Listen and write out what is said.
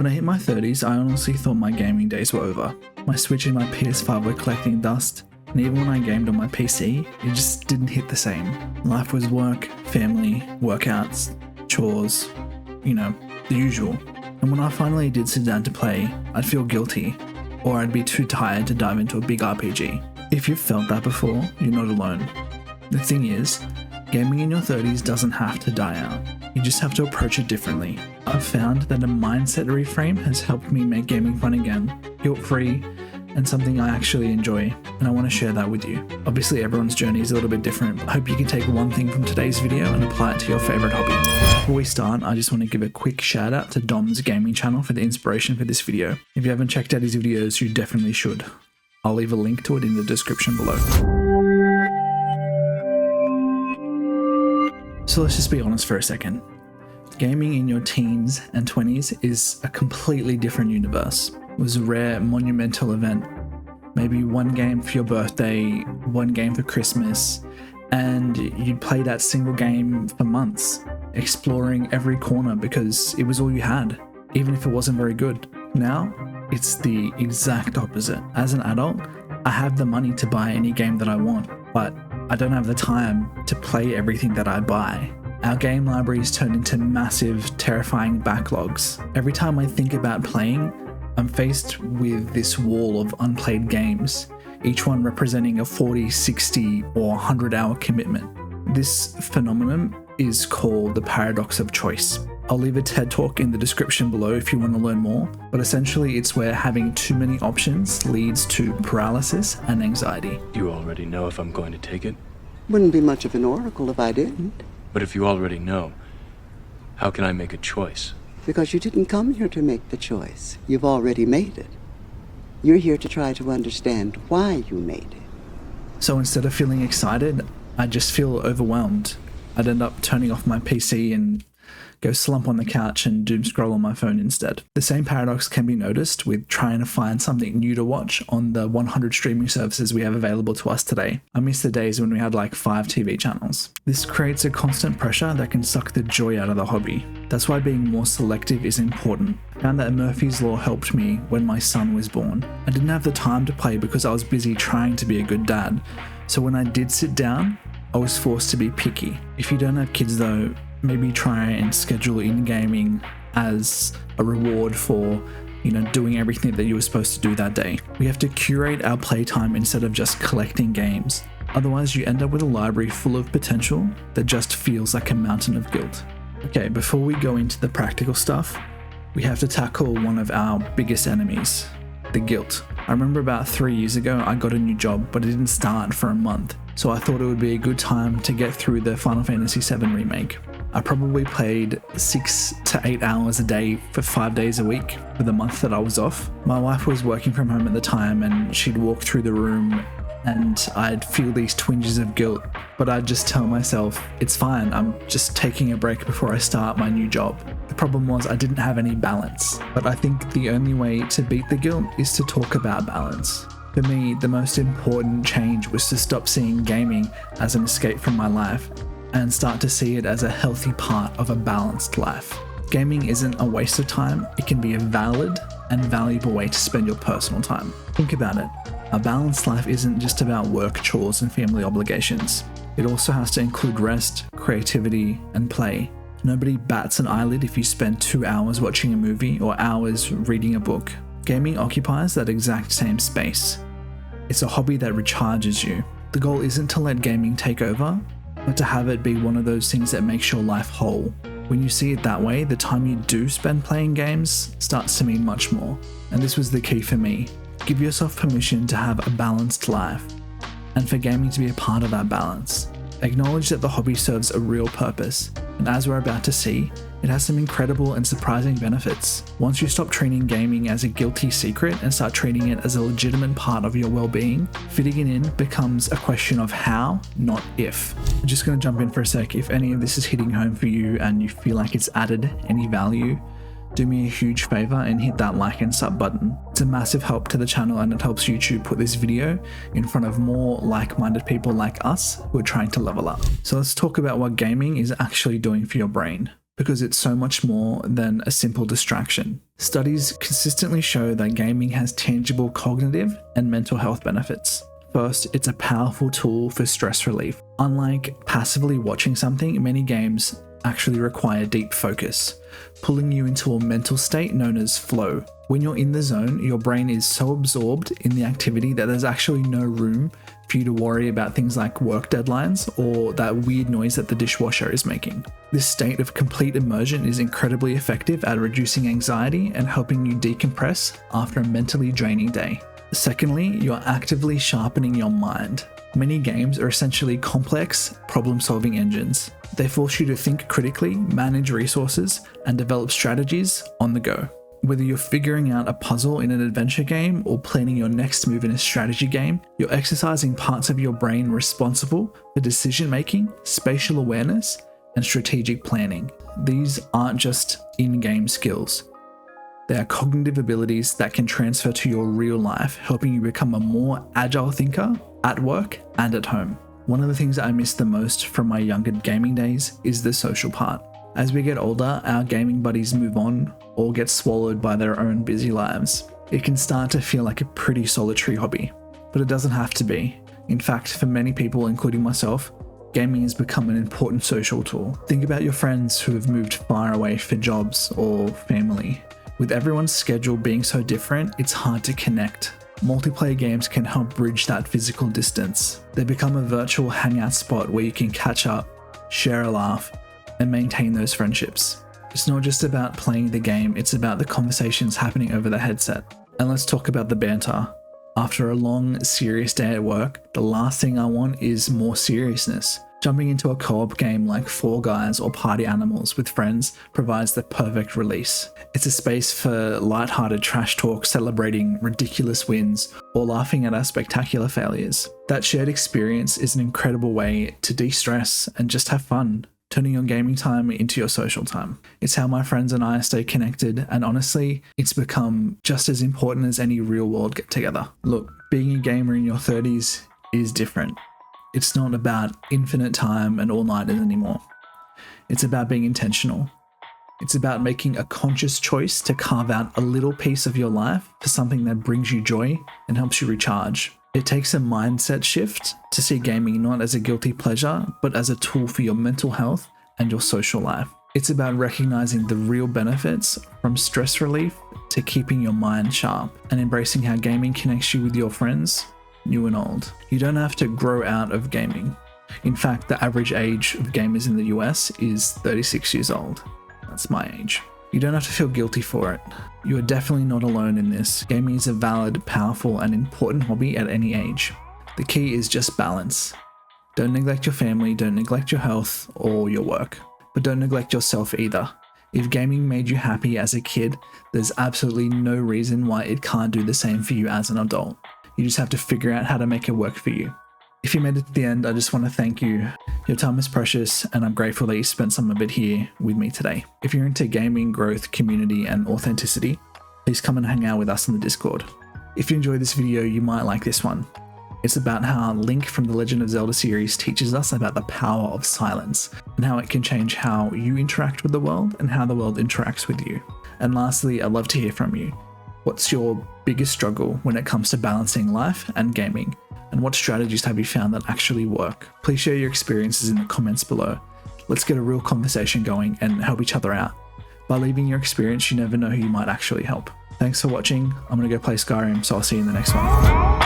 When I hit my 30s, I honestly thought my gaming days were over. My Switch and my PS5 were collecting dust, and even when I gamed on my PC, it just didn't hit the same. Life was work, family, workouts, chores, the usual. And when I finally did sit down to play, I'd feel guilty, or I'd be too tired to dive into a big RPG. If you've felt that before, you're not alone. The thing is, gaming in your 30s doesn't have to die out. You just have to approach it differently. I've found that a mindset reframe has helped me make gaming fun again, guilt-free, and something I actually enjoy, and I want to share that with you. Obviously everyone's journey is a little bit different, but I hope you can take one thing from today's video and apply it to your favorite hobby. Before we start, I just want to give a quick shout out to Dom's gaming channel for the inspiration for this video. If you haven't checked out his videos, you definitely should. I'll leave a link to it in the description below. So let's just be honest for a second. Gaming in your teens and 20s is a completely different universe. It was a rare, monumental event. Maybe one game for your birthday, one game for Christmas, and you'd play that single game for months, exploring every corner because it was all you had, even if it wasn't very good. Now, it's the exact opposite. As an adult, I have the money to buy any game that I want, but I don't have the time to play everything that I buy. Our game libraries turn into massive, terrifying backlogs. Every time I think about playing, I'm faced with this wall of unplayed games, each one representing a 40, 60, or 100-hour commitment. This phenomenon is called the paradox of choice. I'll leave a TED talk in the description below if you want to learn more, but essentially it's where having too many options leads to paralysis and anxiety. You already know if I'm going to take it? Wouldn't be much of an oracle if I didn't. But if you already know, how can I make a choice? Because you didn't come here to make the choice. You've already made it. You're here to try to understand why you made it. So instead of feeling excited, I just feel overwhelmed. I'd end up turning off my PC and go slump on the couch and doom scroll on my phone instead. The same paradox can be noticed with trying to find something new to watch on the 100 streaming services we have available to us today. I miss the days when we had like 5 TV channels. This creates a constant pressure that can suck the joy out of the hobby. That's why being more selective is important. I found that Murphy's Law helped me when my son was born. I didn't have the time to play because I was busy trying to be a good dad. So when I did sit down, I was forced to be picky. If you don't have kids though, maybe try and schedule in gaming as a reward for, doing everything that you were supposed to do that day. We have to curate our playtime instead of just collecting games. Otherwise, you end up with a library full of potential that just feels like a mountain of guilt. Okay, before we go into the practical stuff, we have to tackle one of our biggest enemies, the guilt. I remember about 3 years ago, I got a new job, but it didn't start for a month. So I thought it would be a good time to get through the Final Fantasy VII Remake. I probably played 6 to 8 hours a day for 5 days a week for the month that I was off. My wife was working from home at the time and she'd walk through the room and I'd feel these twinges of guilt, but I'd just tell myself, it's fine, I'm just taking a break before I start my new job. The problem was I didn't have any balance, but I think the only way to beat the guilt is to talk about balance. For me, the most important change was to stop seeing gaming as an escape from my life and start to see it as a healthy part of a balanced life. Gaming isn't a waste of time, it can be a valid and valuable way to spend your personal time. Think about it. A balanced life isn't just about work, chores, and family obligations. It also has to include rest, creativity, and play. Nobody bats an eyelid if you spend 2 hours watching a movie or hours reading a book. Gaming occupies that exact same space. It's a hobby that recharges you. The goal isn't to let gaming take over, but to have it be one of those things that makes your life whole. When you see it that way, the time you do spend playing games starts to mean much more. And this was the key for me. Give yourself permission to have a balanced life, and for gaming to be a part of that balance. Acknowledge that the hobby serves a real purpose, and as we're about to see, it has some incredible and surprising benefits. Once you stop treating gaming as a guilty secret and start treating it as a legitimate part of your well-being, fitting it in becomes a question of how, not if. I'm just going to jump in for a sec. If any of this is hitting home for you and you feel like it's added any value, do me a huge favor and hit that like and sub button. It's a massive help to the channel and it helps YouTube put this video in front of more like-minded people like us who are trying to level up. So let's talk about what gaming is actually doing for your brain. because it's so much more than a simple distraction. Studies consistently show that gaming has tangible cognitive and mental health benefits. First, it's a powerful tool for stress relief. Unlike passively watching something, many games actually require deep focus, pulling you into a mental state known as flow. When you're in the zone, your brain is so absorbed in the activity that there's actually no room for you to worry about things like work deadlines or that weird noise that the dishwasher is making. This state of complete immersion is incredibly effective at reducing anxiety and helping you decompress after a mentally draining day. Secondly, you're actively sharpening your mind. Many games are essentially complex problem-solving engines. They force you to think critically, manage resources, and develop strategies on the go. Whether you're figuring out a puzzle in an adventure game or planning your next move in a strategy game, you're exercising parts of your brain responsible for decision-making, spatial awareness, and strategic planning. These aren't just in-game skills. They are cognitive abilities that can transfer to your real life, helping you become a more agile thinker at work and at home. One of the things I miss the most from my younger gaming days is the social part. As we get older, our gaming buddies move on or get swallowed by their own busy lives. It can start to feel like a pretty solitary hobby, but it doesn't have to be. In fact, for many people, including myself, gaming has become an important social tool. Think about your friends who have moved far away for jobs or family. With everyone's schedule being so different, it's hard to connect. Multiplayer games can help bridge that physical distance. They become a virtual hangout spot where you can catch up, share a laugh, and maintain those friendships. It's not just about playing the game, it's about the conversations happening over the headset. And let's talk about the banter. After a long, serious day at work, the last thing I want is more seriousness. Jumping into a co-op game like Fall Guys or Party Animals with friends provides the perfect release. It's a space for lighthearted trash talk, celebrating ridiculous wins, or laughing at our spectacular failures. That shared experience is an incredible way to de-stress and just have fun, turning your gaming time into your social time. It's how my friends and I stay connected, and honestly, it's become just as important as any real-world get-together. Look, being a gamer in your 30s is different. It's not about infinite time and all-nighters anymore. It's about being intentional. It's about making a conscious choice to carve out a little piece of your life for something that brings you joy and helps you recharge. It takes a mindset shift to see gaming not as a guilty pleasure, but as a tool for your mental health and your social life. It's about recognizing the real benefits from stress relief to keeping your mind sharp and embracing how gaming connects you with your friends, new and old. You don't have to grow out of gaming. In fact, the average age of gamers in the US is 36 years old. That's my age. You don't have to feel guilty for it. You are definitely not alone in this. Gaming is a valid, powerful, and important hobby at any age. The key is just balance. Don't neglect your family, don't neglect your health or your work, but don't neglect yourself either. If gaming made you happy as a kid, there's absolutely no reason why it can't do the same for you as an adult. You just have to figure out how to make it work for you. If you made it to the end, I just want to thank you. Your time is precious, and I'm grateful that you spent some of it here with me today. If you're into gaming, growth, community, and authenticity, please come and hang out with us in the Discord. If you enjoyed this video, you might like this one. It's about how Link from the Legend of Zelda series teaches us about the power of silence, and how it can change how you interact with the world and how the world interacts with you. And lastly, I'd love to hear from you. What's your biggest struggle when it comes to balancing life and gaming? And what strategies have you found that actually work? Please share your experiences in the comments below. Let's get a real conversation going and help each other out. By leaving your experience, you never know who you might actually help. Thanks for watching. I'm going to go play Skyrim, so I'll see you in the next one.